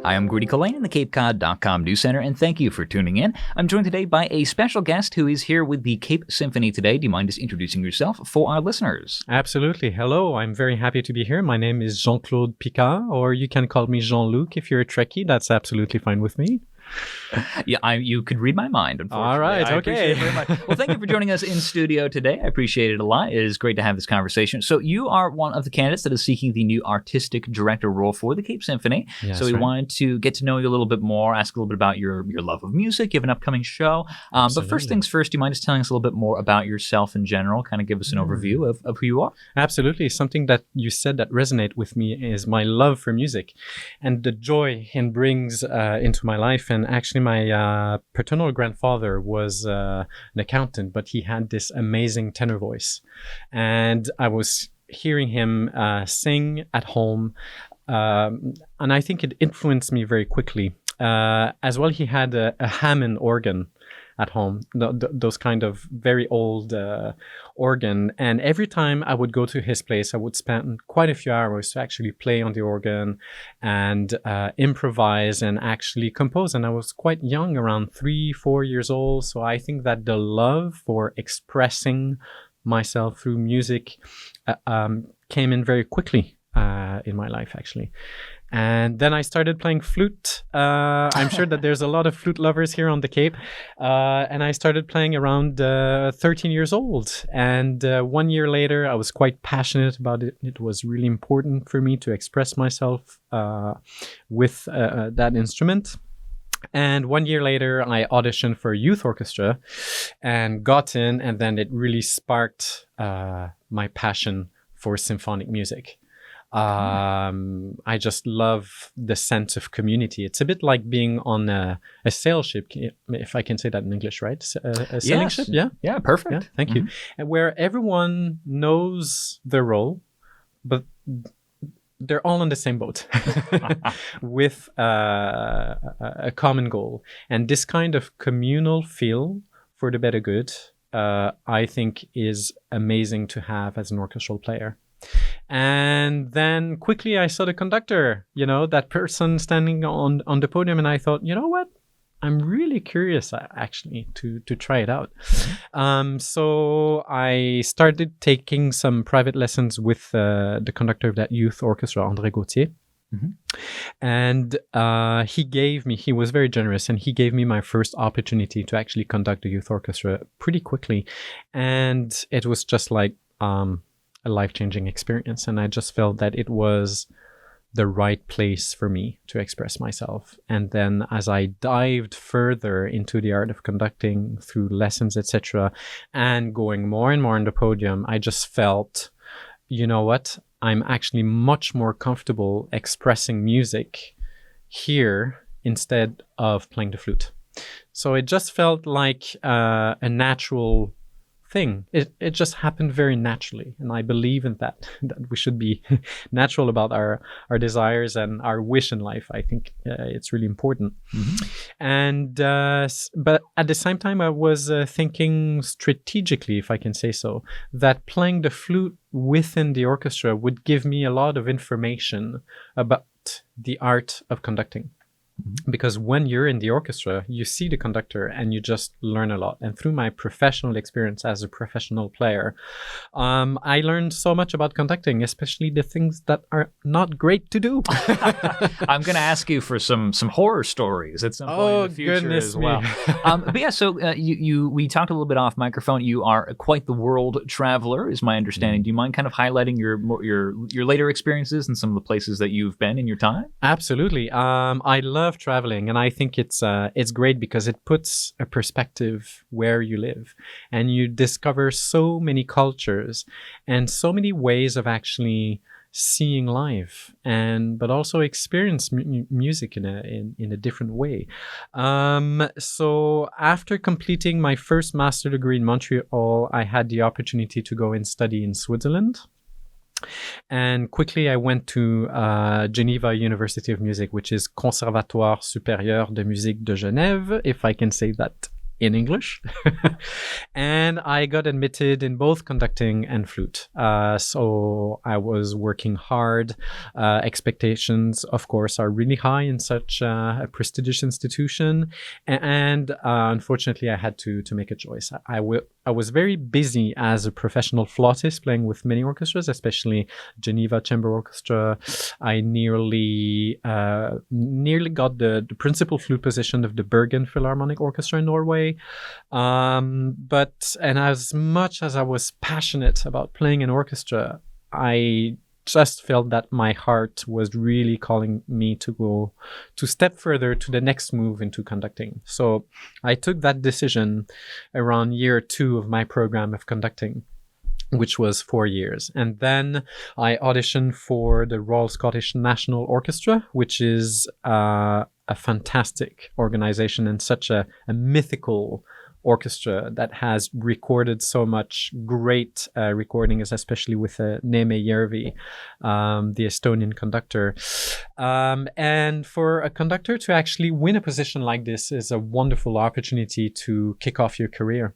I am Grudy Collane in the CapeCod.com News Center, and thank you for tuning in. I'm joined today by a special guest who is here with the Cape Symphony today. Do you mind just introducing yourself for our listeners? Absolutely. Hello, I'm very happy to be here. My name is Jean-Claude Picard, or you can call me Jean-Luc if you're a Trekkie. That's absolutely fine with me. Yeah, you could read my mind, unfortunately. All right, I appreciate it very much. Well, thank you for joining us in studio today. I appreciate it a lot. It is great to have this conversation. So you are one of the candidates that is seeking the new artistic director role for the Cape Symphony. Yes, so we wanted to get to know you a little bit more, ask a little bit about your love of music. You have an upcoming show. But first things first, do you mind just telling us a little bit more about yourself in general? Kind of give us an overview of who you are? Absolutely. Something that you said that resonate with me is my love for music and the joy it brings into my life. And actually, my paternal grandfather was an accountant, but he had this amazing tenor voice. And I was hearing him sing at home. And I think it influenced me very quickly. As well, he had a Hammond organ at home, those kind of very old organ. And every time I would go to his place, I would spend quite a few hours to actually play on the organ and improvise and actually compose. And I was quite young, around 3-4 years old. So I think that the love for expressing myself through music came in very quickly in my life, actually. And then I started playing flute. I'm sure that there's a lot of flute lovers here on the Cape. And I started playing around 13 years old. And 1 year later, I was quite passionate about it. It was really important for me to express myself with that instrument. And 1 year later, I auditioned for a youth orchestra and got in. And then it really sparked my passion for symphonic music. I just love the sense of community. It's a bit like being on a sail ship, if I can say that in English, right? A sailing ship, yeah? Yeah, perfect. Yeah, thank you. And where everyone knows their role, but they're all on the same boat with a common goal. And this kind of communal feel for the better good, I think is amazing to have as an orchestral player. And then quickly I saw the conductor, that person standing on the podium, and I thought, you know what? I'm really curious actually to try it out. So I started taking some private lessons with the conductor of that youth orchestra, André Gauthier. And he was very generous, and he gave me my first opportunity to actually conduct the youth orchestra pretty quickly. And it was just like a life-changing experience, and I just felt that it was the right place for me to express myself. And then as I dived further into the art of conducting through lessons, etc., and going more and more on the podium, I just felt, you know what, I'm actually much more comfortable expressing music here instead of playing the flute. So it just felt like a natural thing. It just happened very naturally, and I believe in that we should be natural about our desires and our wish in life. I think it's really important. And but at the same time, I was thinking strategically, if I can say so, that playing the flute within the orchestra would give me a lot of information about the art of conducting. Because when you're in the orchestra, you see the conductor and you just learn a lot. And through my professional experience as a professional player, I learned so much about conducting, especially the things that are not great to do. I'm going to ask you for some horror stories at some point in the future as well. But yeah, so we talked a little bit off microphone. You are quite the world traveler, is my understanding. Do you mind kind of highlighting your later experiences and some of the places that you've been in your time? Absolutely. I love traveling, and I think it's great because it puts a perspective where you live, and you discover so many cultures and so many ways of actually seeing life, but also experience music in a different way. So after completing my first master degree in Montreal, I had the opportunity to go and study in Switzerland. And quickly I went to Geneva University of Music, which is Conservatoire Supérieur de Musique de Genève, if I can say that in English. And I got admitted in both conducting and flute. So I was working hard. Expectations, of course, are really high in such a prestigious institution. And unfortunately, I had to make a choice. I was very busy as a professional flautist, playing with many orchestras, especially Geneva Chamber Orchestra. I nearly got the principal flute position of the Bergen Philharmonic Orchestra in Norway. But as much as I was passionate about playing in orchestra, I just felt that my heart was really calling me to step further to the next move into conducting. So I took that decision around year 2 of my program of conducting, which was 4 years. And then I auditioned for the Royal Scottish National Orchestra, which is a fantastic organization and such a mythical orchestra that has recorded so much great recordings, especially with Neeme Järvi, the Estonian conductor. And for a conductor to actually win a position like this is a wonderful opportunity to kick off your career.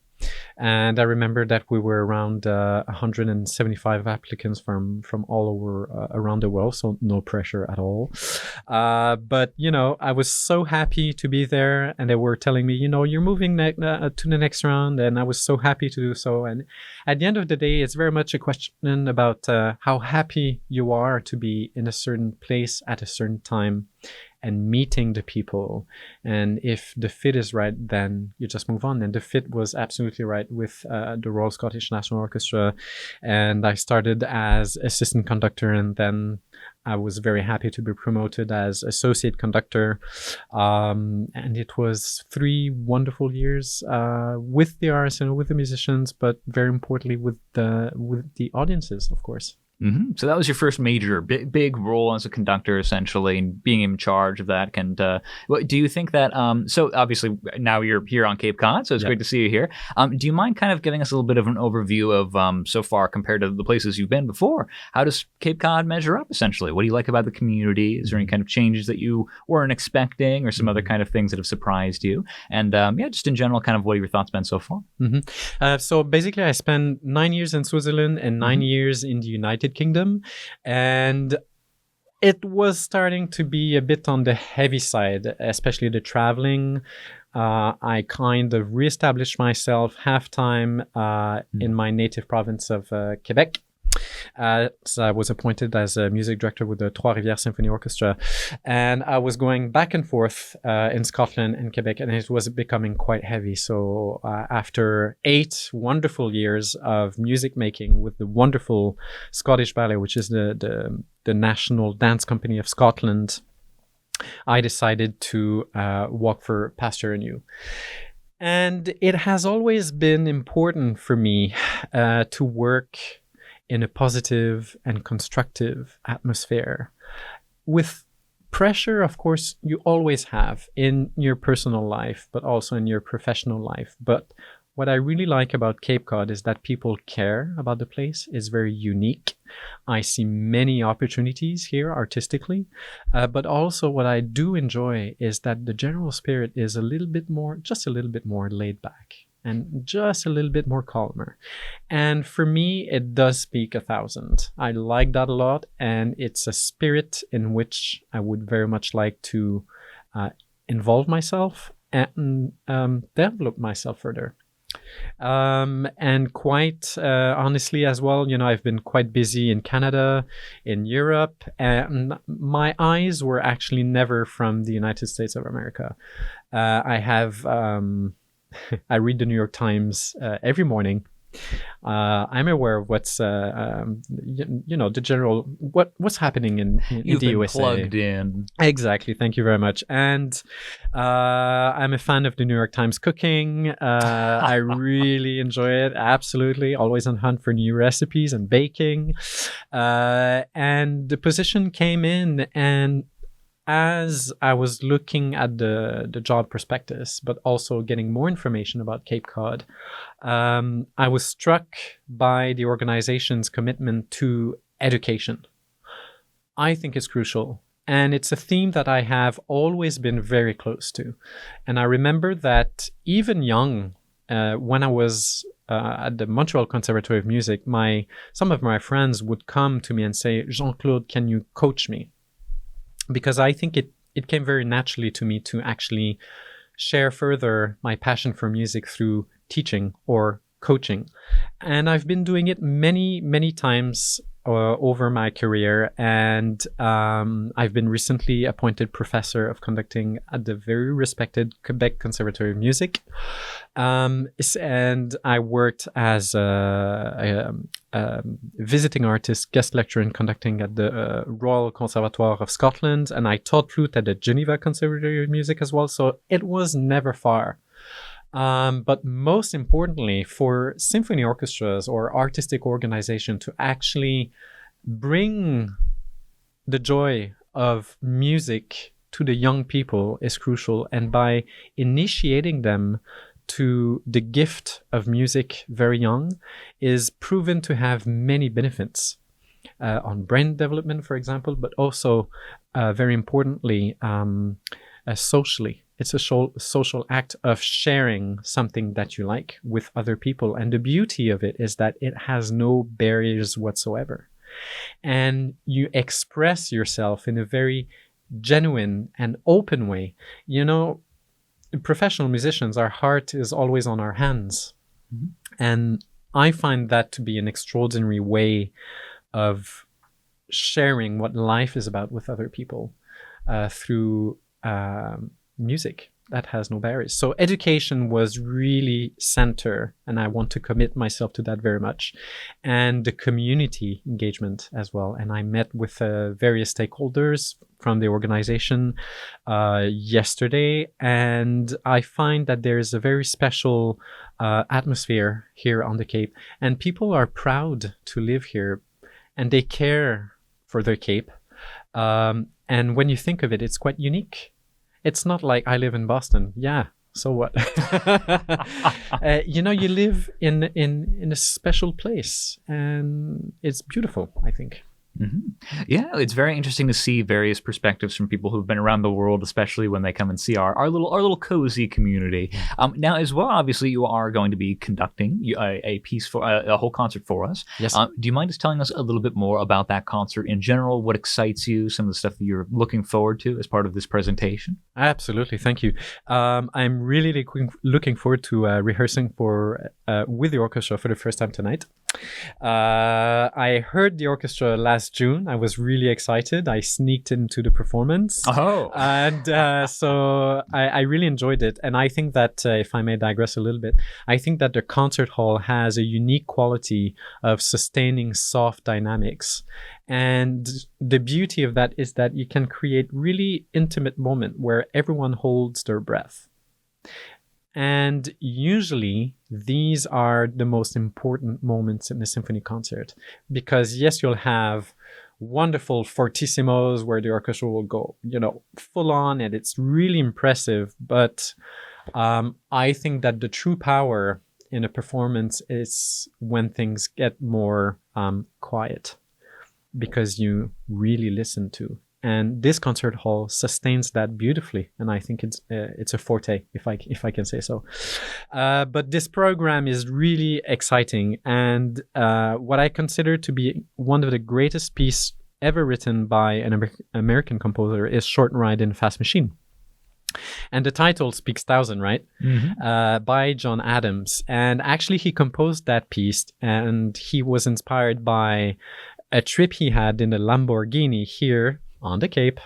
And I remember that we were around 175 applicants from all over around the world, so no pressure at all. But, I was so happy to be there, and they were telling me, you're moving to the next round, and I was so happy to do so. And at the end of the day, it's very much a question about how happy you are to be in a certain place at a certain time and meeting the people. And if the fit is right, then you just move on. And the fit was absolutely right with the Royal Scottish National Orchestra. And I started as assistant conductor, and then I was very happy to be promoted as associate conductor. And it was 3 wonderful years with the artists, with the musicians, but very importantly with the audiences, of course. Mm-hmm. So that was your first major big role as a conductor, essentially, and being in charge of that. And do you think that, so obviously now you're here on Cape Cod, so it's great to see you here. Do you mind kind of giving us a little bit of an overview of so far compared to the places you've been before? How does Cape Cod measure up, essentially? What do you like about the community? Is there any kind of changes that you weren't expecting, or some other kind of things that have surprised you? And just in general, kind of what have your thoughts been so far? Mm-hmm. So basically, I spent 9 years in Switzerland and 9 years in the United Kingdom, and it was starting to be a bit on the heavy side, especially the traveling. I kind of reestablished myself half-time in my native province of Quebec. So I was appointed as a music director with the Trois-Rivières Symphony Orchestra, and I was going back and forth in Scotland and Quebec, and it was becoming quite heavy. So after 8 wonderful years of music making with the wonderful Scottish Ballet, which is the national dance company of Scotland, I decided to walk for pasture anew. And it has always been important for me to work in a positive and constructive atmosphere. With pressure, of course, you always have in your personal life, but also in your professional life. But what I really like about Cape Cod is that people care about the place. It's very unique. I see many opportunities here artistically, but also what I do enjoy is that the general spirit is just a little bit more laid back, and just a little bit more calmer. And for me, it does speak 1,000. I like that a lot, and it's a spirit in which I would very much like to involve myself and develop myself further. And quite honestly as well, I've been quite busy in Canada, in Europe, and my eyes were actually never from the United States of America. I read the New York Times every morning. I'm aware of what's the general what's happening in the USA. Plugged in. Exactly. Thank you very much. And I'm a fan of the New York Times cooking. I really enjoy it. Absolutely. Always on hunt for new recipes and baking. And the position came in, and as I was looking at the job prospectus, but also getting more information about Cape Cod, I was struck by the organization's commitment to education. I think it's crucial. And it's a theme that I have always been very close to. And I remember that even young, when I was at the Montreal Conservatory of Music, some of my friends would come to me and say, Jean-Claude, can you coach me? Because I think it came very naturally to me to actually share further my passion for music through teaching or coaching. And I've been doing it many, many times over my career. And I've been recently appointed professor of conducting at the very respected Quebec Conservatory of Music. And I worked as a visiting artist, guest lecturer in conducting at the Royal Conservatoire of Scotland. And I taught flute at the Geneva Conservatory of Music as well. So it was never far. But most importantly, for symphony orchestras or artistic organization to actually bring the joy of music to the young people is crucial. And by initiating them to the gift of music very young is proven to have many benefits on brain development, for example, but also very importantly, socially. It's a social act of sharing something that you like with other people. And the beauty of it is that it has no barriers whatsoever. And you express yourself in a very genuine and open way. You know, professional musicians, our heart is always on our hands. Mm-hmm. And I find that to be an extraordinary way of sharing what life is about with other people through music that has no barriers. So education was really center, and I want to commit myself to that very much, and the community engagement as well. And I met with various stakeholders from the organization yesterday, and I find that there is a very special atmosphere here on the Cape, and people are proud to live here, and they care for their Cape. And when you think of it, it's quite unique. It's not like I live in Boston. Yeah, so what? You live in a special place, and it's beautiful, I think. Mm-hmm. Yeah, it's very interesting to see various perspectives from people who've been around the world, especially when they come and see our little cozy community. Now, as well, obviously, you are going to be conducting a piece for a whole concert for us. Yes. Do you mind just telling us a little bit more about that concert in general? What excites you? Some of the stuff that you're looking forward to as part of this presentation? Absolutely, thank you. I'm really looking forward to rehearsing with the orchestra for the first time tonight. I heard the orchestra last June. I was really excited. I sneaked into the performance. Oh. And so I really enjoyed it. And I think that, if I may digress a little bit, I think that the concert hall has a unique quality of sustaining soft dynamics. And the beauty of that is that you can create really intimate moment where everyone holds their breath. And usually these are the most important moments in a symphony concert, because yes, you'll have wonderful fortissimos where the orchestra will go, full on, and it's really impressive. But I think that the true power in a performance is when things get more quiet, because you really listen to. And this concert hall sustains that beautifully, and I think it's a forte, if I can say so. But this program is really exciting, and what I consider to be one of the greatest pieces ever written by an American composer is "Short Ride in a Fast Machine," and the title speaks thousand, right? Mm-hmm. By John Adams, and actually he composed that piece, and he was inspired by a trip he had in a Lamborghini here on the Cape,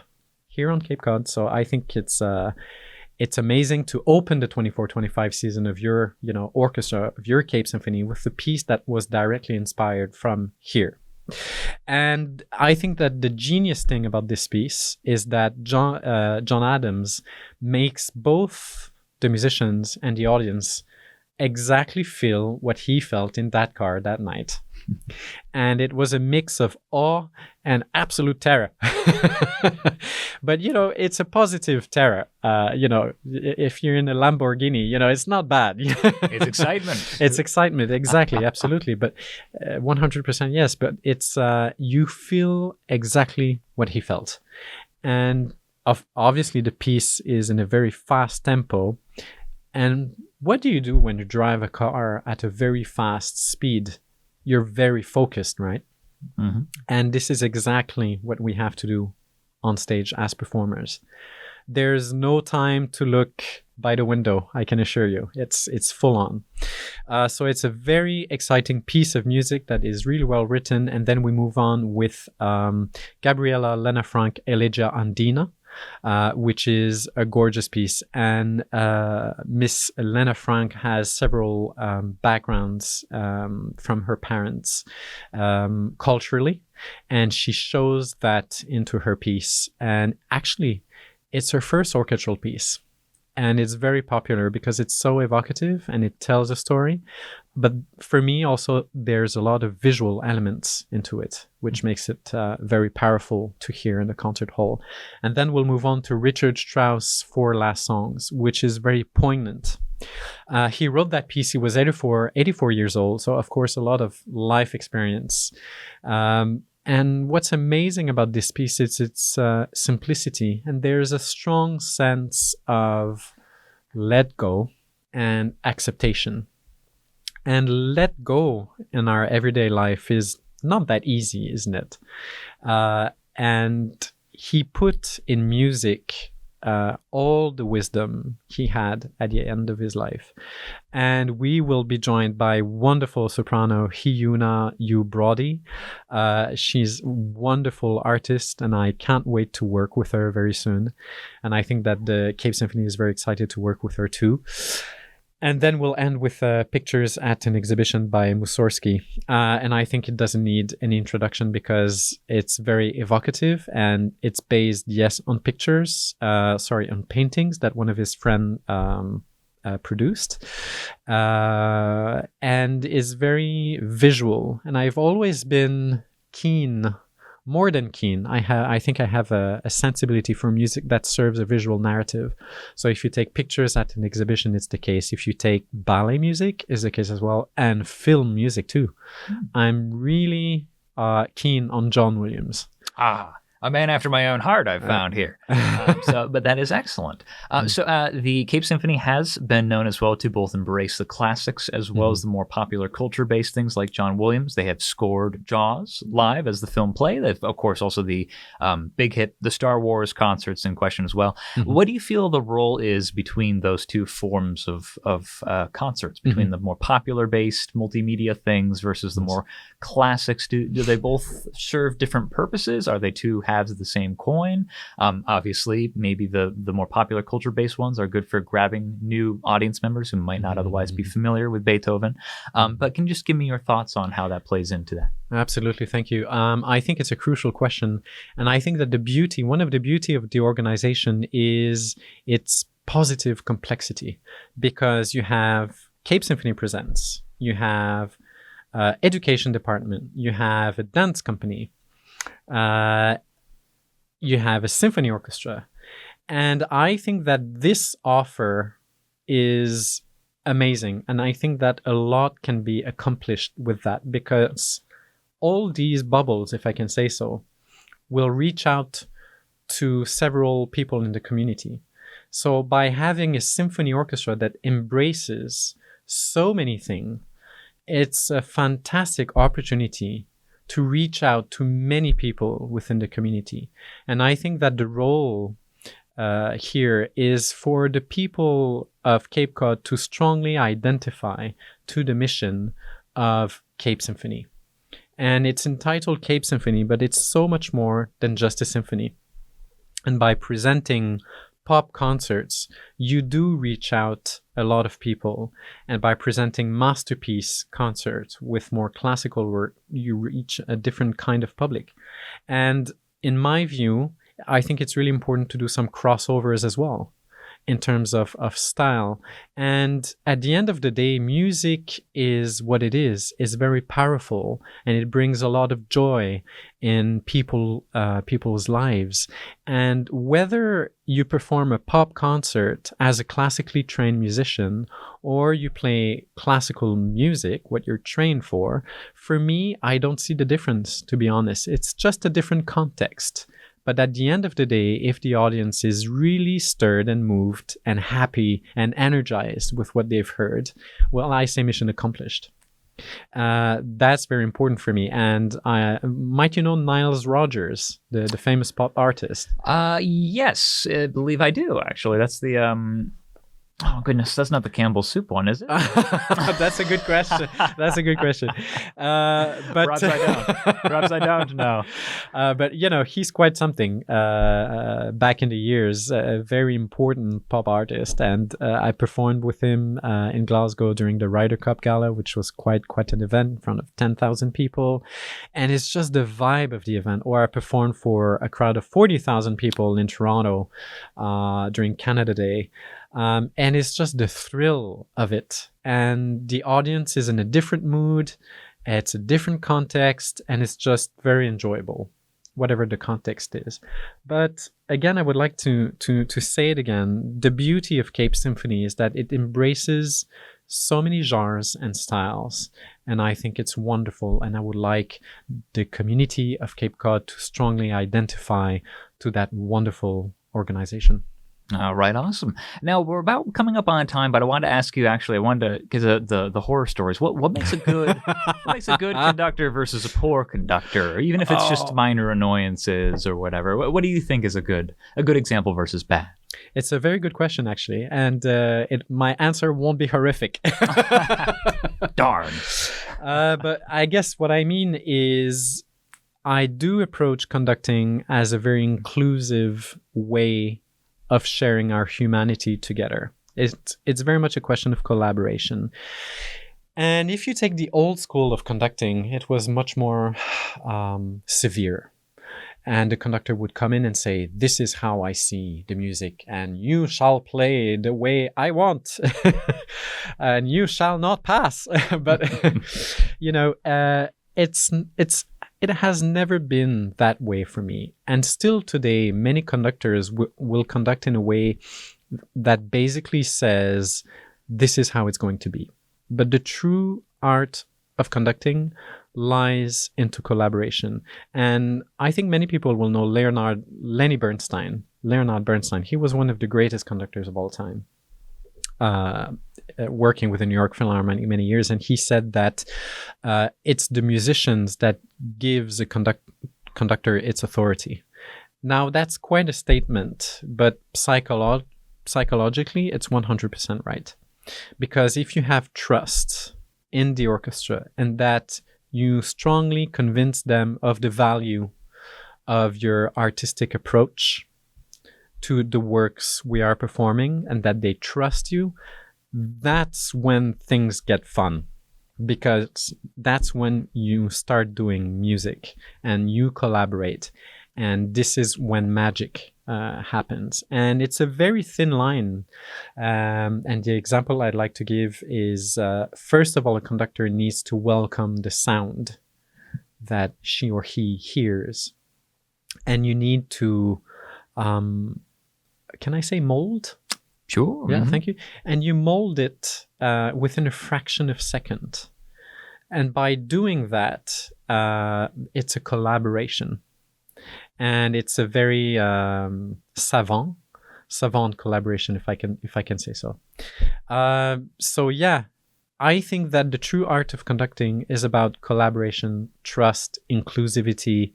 here on Cape Cod. So I think it's amazing to open the 24-25 season of your, orchestra, of your Cape Symphony with a piece that was directly inspired from here. And I think that the genius thing about this piece is that John Adams makes both the musicians and the audience exactly feel what he felt in that car that night. And it was a mix of awe and absolute terror. But, it's a positive terror. If you're in a Lamborghini, it's not bad. It's excitement. It's excitement. Exactly. Absolutely. But 100% yes. But it's, you feel exactly what he felt. And obviously the piece is in a very fast tempo. And what do you do when you drive a car at a very fast speed? You're very focused, right? Mm-hmm. And this is exactly what we have to do on stage as performers. There's no time to look by the window, I can assure you. It's full on. So it's a very exciting piece of music that is really well written. And then we move on with Gabriela Lena Frank, Elegia Andina, which is a gorgeous piece. And Miss Lena Frank has several backgrounds from her parents culturally, and she shows that into her piece. And actually, it's her first orchestral piece. And it's very popular because it's so evocative and it tells a story. But for me, also, there's a lot of visual elements into it, which makes it very powerful to hear in the concert hall. And then we'll move on to Richard Strauss' Four Last Songs, which is very poignant. He wrote that piece. He was 84 years old. So, of course, a lot of life experience. And what's amazing about this piece is its simplicity. And there's a strong sense of let go and acceptation. And let go in our everyday life is not that easy, isn't it? And he put in music all the wisdom he had at the end of his life. And we will be joined by wonderful soprano Hyuna Yu Brody. She's a wonderful artist, and I can't wait to work with her very soon. And I think that the Cape Symphony is very excited to work with her too. And then we'll end with pictures at an exhibition by Mussorgsky. And I think it doesn't need any introduction because it's very evocative and it's based, yes, on on paintings that one of his friends produced. And is very visual. And I've always been more than keen. I think I have a sensibility for music that serves a visual narrative. So if you take pictures at an exhibition, it's the case. If you take ballet music, is the case as well, and film music too. I'm really keen on John Williams. A man after my own heart, I've found here. But that is excellent. So the Cape Symphony has been known as well to both embrace the classics as well as the more popular culture-based things like John Williams. They have scored Jaws live as the film play. They've, of course, also the big hit, the Star Wars concerts in question as well. What do you feel the role is between those two forms of concerts, between the more popular-based multimedia things versus the more classics? Do they both serve different purposes? Are they two halves of the same coin? Obviously, maybe the more popular culture-based ones are good for grabbing new audience members who might not otherwise be familiar with Beethoven. But can you just give me your thoughts on how that plays into that? Absolutely. Thank you. I think it's a crucial question. And I think that one of the beauty of the organization is its positive complexity, because you have Cape Symphony Presents, you have education department, you have a dance company, you have a symphony orchestra. And I think that this offer is amazing. And I think that a lot can be accomplished with that, because all these bubbles, if I can say so, will reach out to several people in the community. So by having a symphony orchestra that embraces so many things, it's a fantastic opportunity to reach out to many people within the community. And I think that the role here is for the people of Cape Cod to strongly identify to the mission of Cape Symphony. And it's entitled Cape Symphony, but it's so much more than just a symphony. And by presenting pop concerts, you do reach out a lot of people. And by presenting masterpiece concerts with more classical work, you reach a different kind of public. And in my view, I think it's really important to do some crossovers as well in terms of style. And at the end of the day, music is what it is very powerful, and it brings a lot of joy in people's lives. And whether you perform a pop concert as a classically trained musician, or you play classical music, what you're trained for me, I don't see the difference, to be honest. It's just a different context. But at the end of the day, if the audience is really stirred and moved and happy and energized with what they've heard, well, I say mission accomplished. That's very important for me. And might you know Niles Rodgers, the famous pop artist? Yes, I believe I do, actually. That's the... Oh, goodness, that's not the Campbell's soup one, is it? That's a good question. That's a good question. But Perhaps I don't. Perhaps I don't know. But, you know, he's quite something back in the years, a very important pop artist. And I performed with him in Glasgow during the Ryder Cup Gala, which was quite an event in front of 10,000 people. And it's just the vibe of the event. Or I performed for a crowd of 40,000 people in Toronto during Canada Day. And it's just the thrill of it. And the audience is in a different mood. It's a different context. And it's just very enjoyable, whatever the context is. But again, I would like to say it again. The beauty of Cape Symphony is that it embraces so many genres and styles. And I think it's wonderful. And I would like the community of Cape Cod to strongly identify to that wonderful organization. All right, awesome. Now we're about coming up on time, but I wanted to ask you. Actually, I wanted to because the horror stories. What makes a good conductor versus a poor conductor, even if it's just minor annoyances or whatever? What do you think is a good example versus bad? It's a very good question, actually, and my answer won't be horrific. Darn. But I guess what I mean is I do approach conducting as a very inclusive way of sharing our humanity together. It's very much a question of collaboration. And if you take the old school of conducting, it was much more severe. And the conductor would come in and say, "This is how I see the music, and you shall play the way I want, and you shall not pass." But, you know, it has never been that way for me. And still today, many conductors will conduct in a way that basically says, this is how it's going to be. But the true art of conducting lies into collaboration. And I think many people will know Leonard Bernstein. He was one of the greatest conductors of all time. Working with the New York Philharmonic many years, and he said that it's the musicians that gives a conductor its authority. Now that's quite a statement, but psychologically it's 100% right. Because if you have trust in the orchestra and that you strongly convince them of the value of your artistic approach to the works we are performing and that they trust you, that's when things get fun, because that's when you start doing music and you collaborate, and this is when magic happens. And it's a very thin line, and the example I'd like to give is first of all, a conductor needs to welcome the sound that she or he hears, and you need to can I say mold? Sure. Yeah, thank you. And you mold it within a fraction of a second. And by doing that, it's a collaboration. And it's a very savant collaboration, if I can say so. So yeah, I think that the true art of conducting is about collaboration, trust, inclusivity,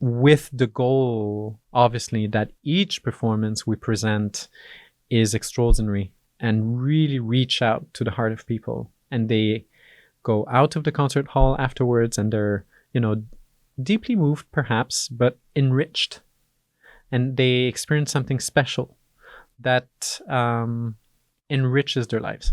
with the goal, obviously, that each performance we present is extraordinary and really reach out to the heart of people. And they go out of the concert hall afterwards and they're, you know, deeply moved perhaps, but enriched. And they experience something special that enriches their lives.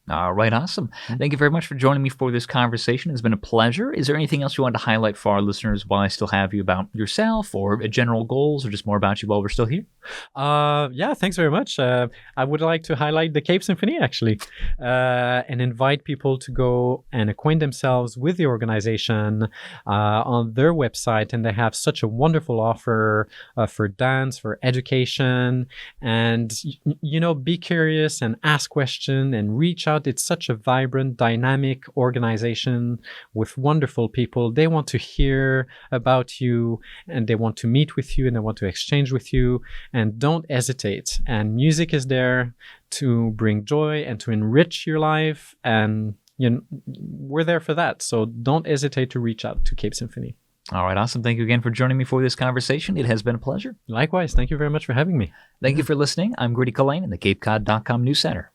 All right, awesome. Thank you very much for joining me for this conversation. It's been a pleasure. Is there anything else you want to highlight for our listeners while I still have you about yourself or general goals or just more about you while we're still here? Yeah, thanks very much. I would like to highlight the Cape Symphony, actually, and invite people to go and acquaint themselves with the organization on their website. And they have such a wonderful offer for dance, for education, and, you know, be curious and ask questions and reach out out. It's such a vibrant, dynamic organization with wonderful people. They want to hear about you, and they want to meet with you, and they want to exchange with you. And don't hesitate. And music is there to bring joy and to enrich your life. And we're there for that. So don't hesitate to reach out to Cape Symphony. All right, awesome. Thank you again for joining me for this conversation. It has been a pleasure. Likewise. Thank you very much for having me. Thank you for listening. I'm Grady Collane in the CapeCod.com News Center.